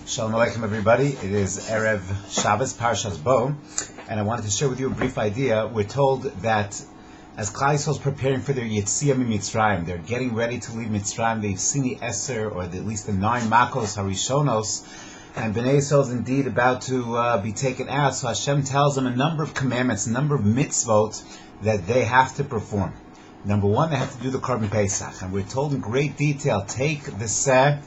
Shalom Aleichem, everybody. It is Erev Shabbos, Parshat Bo, and I wanted to share with you a brief idea. We're told that as Klal Yisrael is preparing for their Yetziah Mitzrayim, they're getting ready to leave Mitzrayim. They've seen the Eser, or at least the 9 Makos Harishonos, and Bnei Yisrael is indeed about to be taken out. So Hashem tells them a number of commandments, a number of mitzvot that they have to perform. Number one, they have to do the Korban Pesach, and we're told in great detail, take the Seh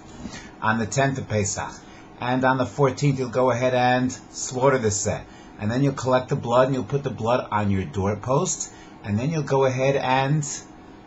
on the 10th of Pesach. And on the 14th, you'll go ahead and slaughter the Seh. And then you'll collect the blood, and you'll put the blood on your doorpost. And then you'll go ahead and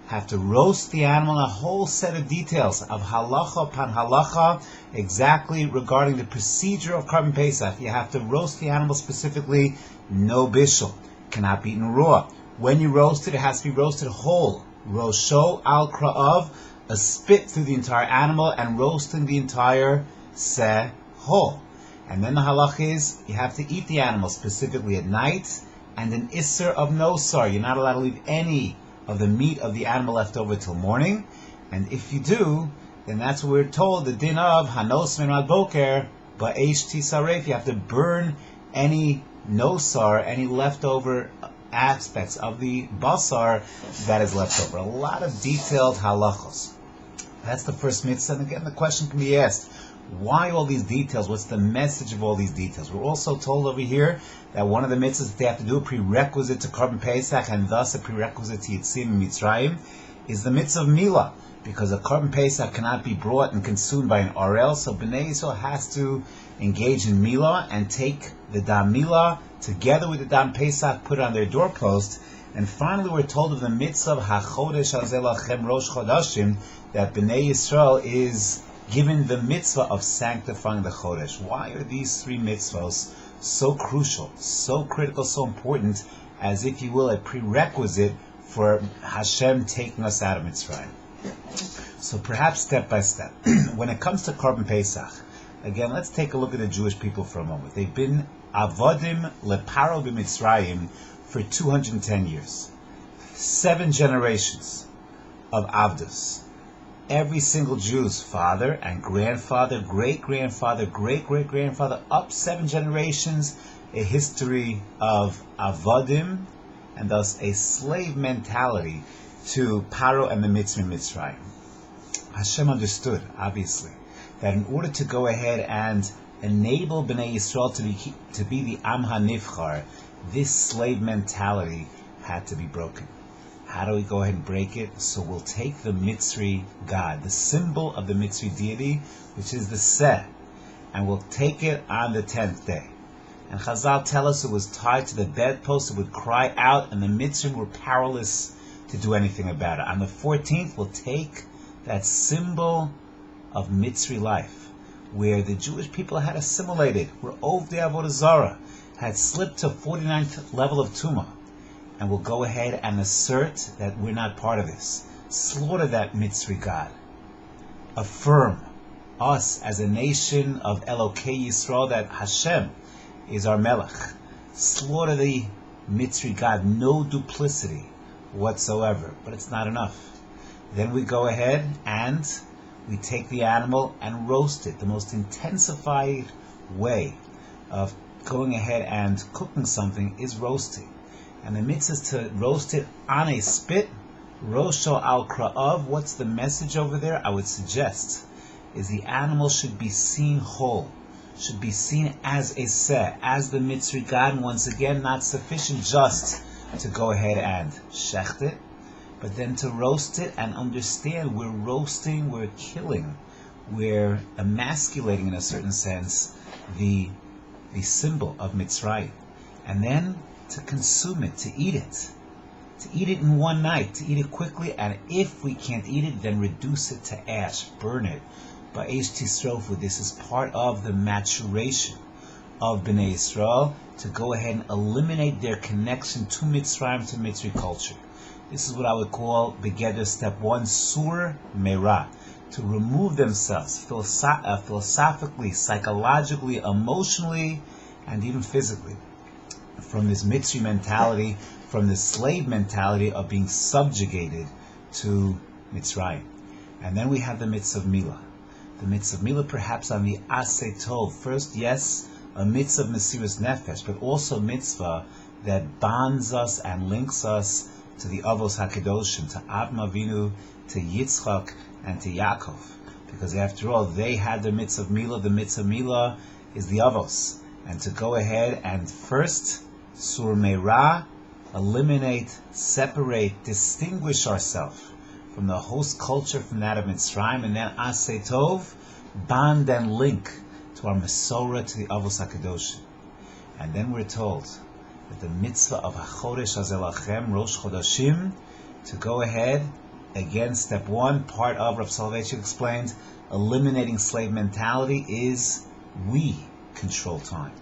have to roast the animal. A whole set of details of halacha upon halacha, exactly regarding the procedure of Korban Pesach. You have to roast the animal specifically, no bishul. Cannot be eaten raw. When you roast it, it has to be roasted whole. Rosho al kra'av, a spit through the entire animal, and roasting the entire Seh whole. And then the halach is, you have to eat the animal specifically at night, and an isser of nosar. You're not allowed to leave any of the meat of the animal left over till morning. And if you do, then that's what we're told, the din of hanos min ad boker ba'esh tisaref. You have to burn any nosar, any leftover aspects of the basar that is left over. A lot of detailed halachos. That's the first mitzvah. And again, the question can be asked, why all these details? What's the message of all these details? We're also told over here that one of the mitzvahs that they have to do, a prerequisite to Korban Pesach, and thus a prerequisite to Yetziah Mitzrayim, is the mitzvah of Mila, because a Korban Pesach cannot be brought and consumed by an Orel, so Bnei Yisrael has to engage in Mila and take the Dam Mila together with the Dam Pesach, put it on their doorpost. And finally, we're told of the mitzvah of Hachodesh Hazeh Lachem Rosh Chodashim, that Bnei Yisrael is given the mitzvah of sanctifying the Chodesh. Why are these 3 mitzvahs so crucial, so critical, so important, as if you will, a prerequisite for Hashem taking us out of Mitzrayim? So perhaps step by step. When it comes to Korban Pesach, again, let's take a look at the Jewish people for a moment. They've been avodim leparo b'Mitzrayim for 210 years. 7 generations of avdus. Every single Jew's father and grandfather, great-grandfather, great-great-grandfather, up 7 generations, a history of avodim, and thus a slave mentality to Paro and the Mitzrayim. Hashem understood, obviously, that in order to go ahead and enable Bnei Yisrael to be the Am HaNivchar, this slave mentality had to be broken. How do we go ahead and break it? So we'll take the Mitzri God, the symbol of the Mitzri deity, which is the Seh, and we'll take it on the 10th day. And Chazal tell us it was tied to the bedpost, it would cry out, and the Mitzri were powerless to do anything about it. On the 14th, we'll take that symbol of Mitzri life, where the Jewish people had assimilated, were Ovdei Avodah Zarah, had slipped to 49th level of Tumah, and we'll go ahead and assert that we're not part of this. Slaughter that Mitzri God. Affirm us as a nation of Elokei Yisrael, that Hashem is our Melech. Slaughter the Mitzri God. No duplicity whatsoever. But it's not enough. Then we go ahead and we take the animal and roast it. The most intensified way of going ahead and cooking something is roasting. And the mitzvah is to roast it on a spit, rosho al kra'av. What's the message over there? I would suggest is the animal should be seen whole, should be seen as a seh, as the Mitzri God. And once again, not sufficient just to go ahead and shecht it, but then to roast it and understand we're roasting, we're killing, we're emasculating in a certain sense the symbol of Mitzrayim. And then to consume it, to eat it in one night, to eat it quickly, and if we can't eat it, then reduce it to ash, burn it. Ba'esh tisrofu. This is part of the maturation of Bnei Yisrael, to go ahead and eliminate their connection to Mitzrayim, to Mitzri culture. This is what I would call Begeder step 1, Sur Merah, to remove themselves philosophically, psychologically, emotionally, and even physically from this Mitzri mentality, from this slave mentality of being subjugated to Mitzrayim. And then we have the mitzvah of Mila. the mitzvah of Mila, perhaps on the Aseh Tov. First, yes, a mitzvah of Mesiras Nefesh, but also a mitzvah that bonds us and links us to the Avos HaKadoshim, to Avraham Avinu, to Yitzchak, and to Yaakov. Because after all, they had the mitzvah of Mila. The mitzvah of Mila is the Avos. And to go ahead and first, Sur Meirah, eliminate, separate, distinguish ourselves from the host culture, from that of Mitzrayim, and then Aseh Tov, bond and link to our Mesorah, to the Avos HaKadoshim. And then we're told that the mitzvah of HaChodesh Hazeh Lachem, Rosh Chodashim, to go ahead, again, step one, part of Rav Soloveitchik explained, eliminating slave mentality is we control time.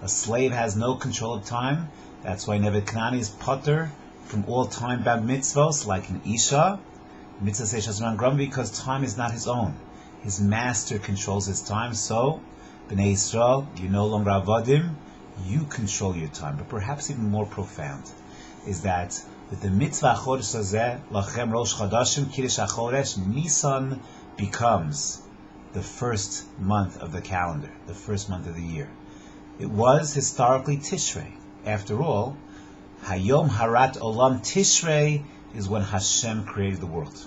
A slave has no control of time. That's why Nebuchadnezzar is potter from all time-bound mitzvos, like an Isha, mitzvah Seishas Ran Grum, because time is not his own. His master controls his time. So, Bnei Yisrael, you're no longer Avadim, you control your time. But perhaps even more profound is that with the mitzvah Chodesh Hazeh Lachem Rosh Chodashim Kiddush Hachodesh, Nisan becomes the first month of the calendar, the first month of the year. It was historically Tishrei. After all, Hayom Harat Olam, Tishrei is when Hashem created the world.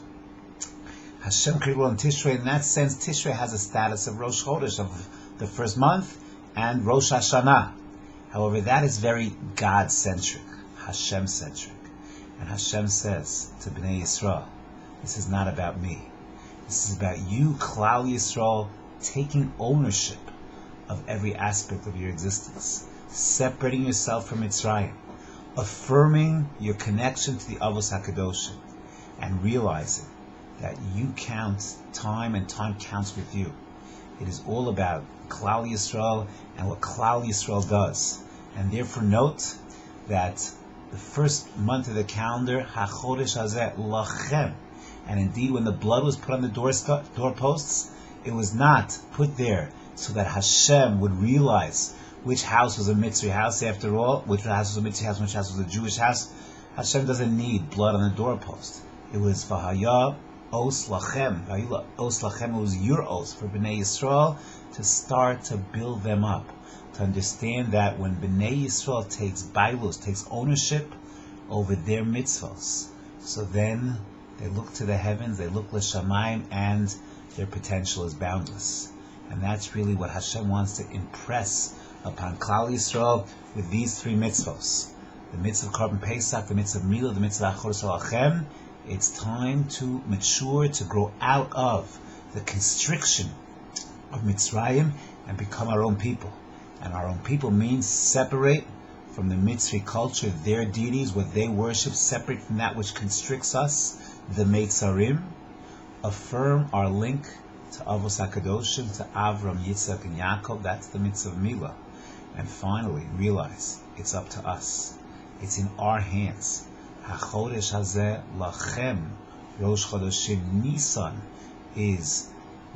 Hashem created the world in Tishrei. In that sense, Tishrei has a status of Rosh Chodesh, of the first month, and Rosh Hashanah. However, that is very God-centric, Hashem-centric. And Hashem says to Bnei Yisrael, this is not about me. This is about you, Klal Yisrael, taking ownership of every aspect of your existence, separating yourself from Mitzrayim, affirming your connection to the Avos HaKadoshim, and realizing that you count time and time counts with you. It is all about Klal Yisrael and what Klal Yisrael does. And therefore note that the first month of the calendar, HaChodesh Hazeh Lachem, and indeed when the blood was put on the doorposts, it was not put there so that Hashem would realize which house was a Mitzri house. After all, which house was a Mitzri house, which house was a Jewish house. Hashem doesn't need blood on the doorpost. It was Vahaya Os Lachem. Vahaya Os Lachem, it was your os for Bnei Yisrael to start to build them up, to understand that when Bnei Yisrael takes bailus, takes ownership over their mitzvahs, so then they look to the heavens, they look l'shamayim, and their potential is boundless. And that's really what Hashem wants to impress upon Klal Yisrael with these three mitzvahs. The mitzvah of Korban Pesach, the mitzvah of Mila, the mitzvah of Chodesh Lachem. It's time to mature, to grow out of the constriction of Mitzrayim and become our own people. And our own people means separate from the Mitzri culture, their deities, what they worship, separate from that which constricts us, the Meitzarim, affirm our link to Avos HaKadoshim, to Avram, Yitzchak, and Yaakov. That's the mitzvah of Mila. And finally, realize it's up to us. It's in our hands. HaChodesh Hazeh Lachem, Rosh Chodashim, Nisan is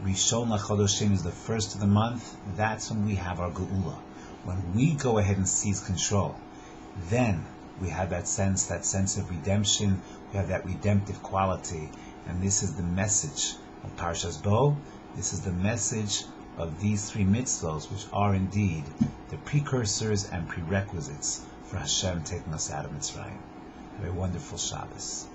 Rishon LaChodoshim, is the first of the month. That's when we have our Geula. When we go ahead and seize control, then we have that sense of redemption. We have that redemptive quality. And this is the message of Parshas Bo. This is the message of these three mitzvahs, which are indeed the precursors and prerequisites for Hashem taking us out of Mitzrayim. Have a wonderful Shabbos.